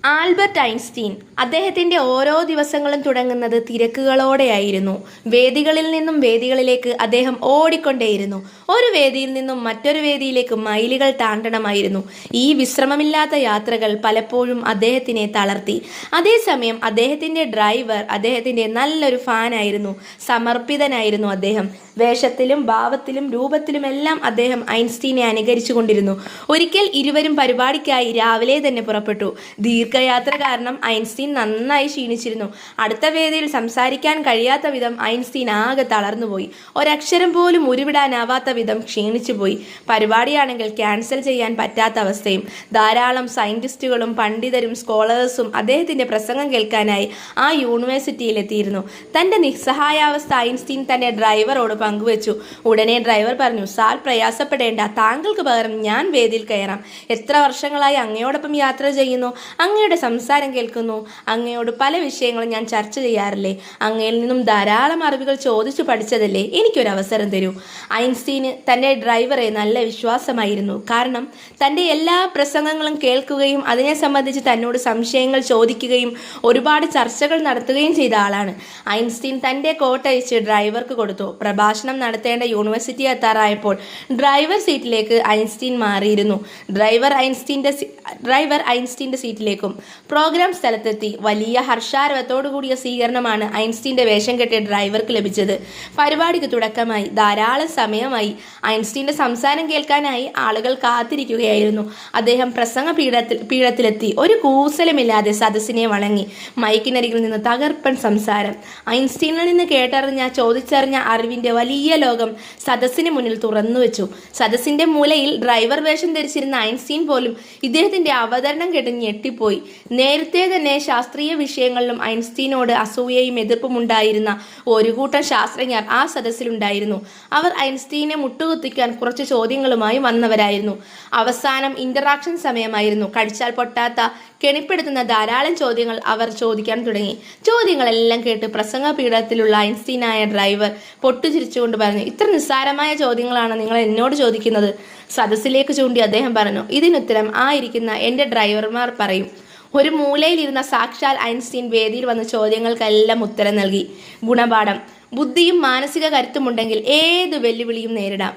Albert Einstein അദ്ദേഹത്തിൻ്റെ ഓരോ ദിവസങ്ങളും തുടങ്ങുന്നത് തിരക്കുകളോടെയായിരുന്നു. വേദികളിൽ നിന്നും വേദികളിലേക്ക് അദ്ദേഹം ഓടിക്കൊണ്ടേയിരുന്നു. ഒരു വേദിയിൽ നിന്നും മറ്റൊരു വേദിയിലേക്ക് മൈലുകൾ താണ്ടണമായിരുന്നു. ഈ വിശ്രമമില്ലാത്ത യാത്രകൾ പലപ്പോഴും അദ്ദേഹത്തിനെ തളർത്തി. അതേസമയം അദ്ദേഹത്തിൻ്റെ ഡ്രൈവർ അദ്ദേഹത്തിൻ്റെ നല്ലൊരു ഫാനായിരുന്നു. സമർപ്പിതനായിരുന്നു അദ്ദേഹം. വേഷത്തിലും ഭാവത്തിലും രൂപത്തിലുമെല്ലാം അദ്ദേഹം ഐൻസ്റ്റീനെ അനുകരിച്ചു കൊണ്ടിരുന്നു. ഒരിക്കൽ ഇരുവരും പരിപാടിക്കായി രാവിലെ തന്നെ പുറപ്പെട്ടു. ദീർഘയാത്ര കാരണം ഐൻസ്റ്റീൻ നന്നായി ക്ഷീണിച്ചിരുന്നു. അടുത്ത വേദിയിൽ സംസാരിക്കാൻ കഴിയാത്ത വിധം ഐൻസ്റ്റീൻ ആകെ തളർന്നുപോയി. ഒരക്ഷരം പോലും ഉരുവിടാനാവാത്ത വിധം ക്ഷീണിച്ചുപോയി. പരിപാടിയാണെങ്കിൽ ക്യാൻസൽ ചെയ്യാൻ പറ്റാത്ത അവസ്ഥയും. ധാരാളം സയന്റിസ്റ്റുകളും പണ്ഡിതരും സ്കോളേഴ്സും അദ്ദേഹത്തിന്റെ പ്രസംഗം കേൾക്കാനായി ആ യൂണിവേഴ്സിറ്റിയിലെത്തിയിരുന്നു. തന്റെ നിസ്സഹായാവസ്ഥ ഐൻസ്റ്റീൻ തന്റെ ഡ്രൈവറോട് പങ്കുവച്ചു. ഉടനെ ഡ്രൈവർ പറഞ്ഞു, സാർ പ്രയാസപ്പെടേണ്ട, താങ്കൾക്ക് പകരം ഞാൻ വേദിയിൽ കയറാം. എത്ര വർഷങ്ങളായി അങ്ങയോടൊപ്പം യാത്ര ചെയ്യുന്നു, അങ്ങയുടെ സംസാരം കേൾക്കുന്നു, അങ്ങയോട് പല വിഷയങ്ങളും ഞാൻ ചർച്ച ചെയ്യാറില്ലേ, അങ്ങയിൽ നിന്നും ധാരാളം അറിവുകൾ ചോദിച്ചു പഠിച്ചതല്ലേ, എനിക്കൊരു അവസരം തരൂ. ഐൻസ്റ്റീന് തൻ്റെ ഡ്രൈവറെ നല്ല വിശ്വാസമായിരുന്നു. കാരണം തൻ്റെ എല്ലാ പ്രസംഗങ്ങളും കേൾക്കുകയും അതിനെ സംബന്ധിച്ച് തന്നോട് സംശയങ്ങൾ ചോദിക്കുകയും ഒരുപാട് ചർച്ചകൾ നടത്തുകയും ചെയ്ത ആളാണ്. ഐൻസ്റ്റീൻ തൻ്റെ കോട്ടയച്ച് ഡ്രൈവർക്ക് കൊടുത്തു. പ്രഭാഷണം നടത്തേണ്ട യൂണിവേഴ്സിറ്റി എത്താറായപ്പോൾ ഡ്രൈവർ സീറ്റിലേക്ക് ഐൻസ്റ്റീൻ മാറിയിരുന്നു. ഡ്രൈവർ ഐൻസ്റ്റീൻ്റെ സീറ്റിലേക്കും പ്രോഗ്രാം സ്ഥലത്തെത്തി. വലിയ ഹർഷാരവത്തോടു കൂടിയ സ്വീകരണമാണ് ഐൻസ്റ്റീൻ്റെ വേഷം കെട്ടിയ ഡ്രൈവർക്ക് ലഭിച്ചത്. പരിപാടിക്ക് തുടക്കമായി. ധാരാളം സമയമായി. ഐൻസ്റ്റീൻ്റെ സംസാരം കേൾക്കാനായി ആളുകൾ കാത്തിരിക്കുകയായിരുന്നു. അദ്ദേഹം പ്രസംഗ പീഠത്തിലെത്തി. ഒരു കൂസലമില്ലാതെ സദസ്സിനെ വണങ്ങി. മൈക്കിനരികിൽ നിന്ന് തകർപ്പൻ സംസാരം. ഐൻസ്റ്റീനിൽ നിന്ന് ചോദിച്ചറിഞ്ഞ അറിവിൻ്റെ വലിയ ലോകം സദസ്സിന് മുന്നിൽ തുറന്നു വെച്ചു. സദസ്സിന്റെ മൂലയിൽ ഡ്രൈവർ വേഷം ധരിച്ചിരുന്ന ഐൻസ്റ്റീൻ പോലും ഇദ്ദേഹത്തിന്റെ അവതരണം കേട്ട് ഞെട്ടിപ്പോയി. നേരത്തെ തന്നെ ശാസ്ത്രീയ വിഷയങ്ങളിലും ഐൻസ്റ്റീനോട് അസൂയയും എതിർപ്പും ഉണ്ടായിരുന്ന ഒരു കൂട്ടം ശാസ്ത്രജ്ഞർ ആ സദസ്സിലുണ്ടായിരുന്നു. അവർ ഐൻസ്റ്റീനെ മുട്ടുകുത്തിക്കാൻ കുറച്ച് ചോദ്യങ്ങളുമായി വന്നവരായിരുന്നു. അവസാനം ഇന്ററാക്ഷൻ സമയമായിരുന്നു. കഴിച്ചാൽ പൊട്ടാത്ത കെണിപ്പെടുത്തുന്ന ധാരാളം ചോദ്യങ്ങൾ അവർ ചോദിക്കാൻ തുടങ്ങി. ചോദ്യങ്ങളെല്ലാം കേട്ട് പ്രസംഗ പീഠത്തിലുള്ള ഐൻസ്റ്റീനായ ഡ്രൈവർ പൊട്ടുചിരിച്ചുകൊണ്ട് പറഞ്ഞു, ഇത്ര നിസ്സാരമായ ചോദ്യങ്ങളാണ് നിങ്ങൾ എന്നോട് ചോദിക്കുന്നത്. സദസ്സിലേക്ക് ചൂണ്ടി അദ്ദേഹം പറഞ്ഞു, ഇതിനുത്തരം ആ ഇരിക്കുന്ന എൻ്റെ ഡ്രൈവർമാർ പറയും. ഒരു മൂലയിലിരുന്ന സാക്ഷാൽ ഐൻസ്റ്റീൻ വേദിയിൽ വന്ന ചോദ്യങ്ങൾക്കെല്ലാം ഉത്തരം നൽകി. ഗുണപാഠം: ബുദ്ധിയും മാനസിക കരുത്തുമുണ്ടെങ്കിൽ ഏത് വെല്ലുവിളിയും നേരിടാം.